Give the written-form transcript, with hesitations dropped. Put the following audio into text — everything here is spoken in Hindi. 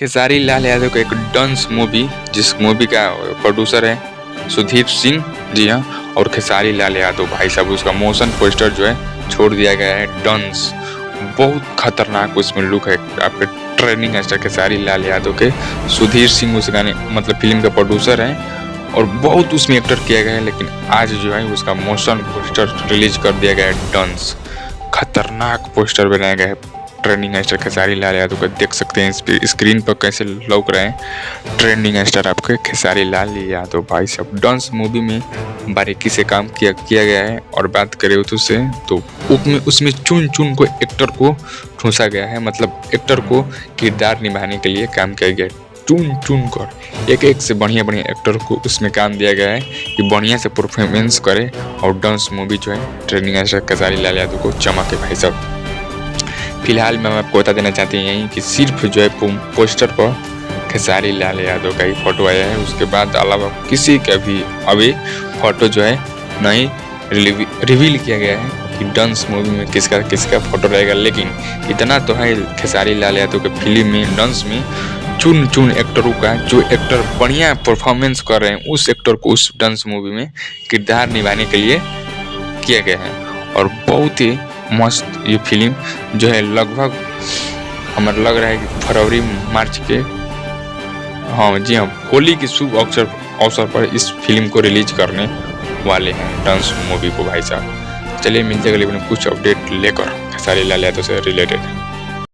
खेसारी लाल यादव का एक डांस मूवी, जिस मूवी का प्रोड्यूसर है सुधीर सिंह, जी हाँ, और खेसारी लाल यादव भाई साहब, उसका मोशन पोस्टर जो है छोड़ दिया गया है। डांस बहुत खतरनाक उसमें लुक है। आपके ट्रेनिंग स्टार खेसारी लाल यादव के, सुधीर सिंह उस गाने मतलब फिल्म का प्रोड्यूसर हैं और बहुत उसमें एक्टर किया गया है। लेकिन आज जो है उसका मोशन पोस्टर रिलीज कर दिया गया है। डांस खतरनाक पोस्टर बनाया गया है। ट्रेंडिंग स्टार खेसारी लाल यादव को देख सकते हैं स्क्रीन पर कैसे लौक रहे हैं। ट्रेंडिंग स्टार आपके खेसारी लाल यादव भाई साहब, डांस मूवी में बारीकी से काम किया गया है। और बात करें उससे तो उसमें चुन चुन को एक्टर को ठूंसा गया है, मतलब एक्टर को किरदार निभाने के लिए काम किया गया है। चुन चुन कर एक एक से बढ़िया एक्टर को उसमें काम दिया गया है कि बढ़िया से परफॉर्मेंस करे और डांस मूवी जो है ट्रेंडिंग स्टार खेसारी लाल यादव को चमके भाई साहब। फिलहाल मैं आपको बता देना चाहती हूँ यही कि सिर्फ जो है पोस्टर पर खेसारी लाल यादव का ही फोटो आया है। उसके बाद अलावा किसी का भी अभी फोटो जो है नहीं रिवील किया गया है कि डांस मूवी में किसका फोटो रहेगा। लेकिन इतना तो है खेसारी लाल यादव के फिल्म में डांस में चुन चुन एक्टरों का, जो एक्टर बढ़िया परफॉर्मेंस कर रहे हैं उस एक्टर को उस डांस मूवी में किरदार निभाने के लिए किया गया है। और बहुत ही मस्त ये फिल्म जो है लगभग हमें लग रहा है कि फरवरी मार्च के, हाँ जी हाँ, होली के शुभ अवसर पर इस फिल्म को रिलीज करने वाले हैं डांस मूवी को भाई साहब। चलिए मिलते अगले कुछ अपडेट लेकर खेसारी लाल यादव से रिलेटेड।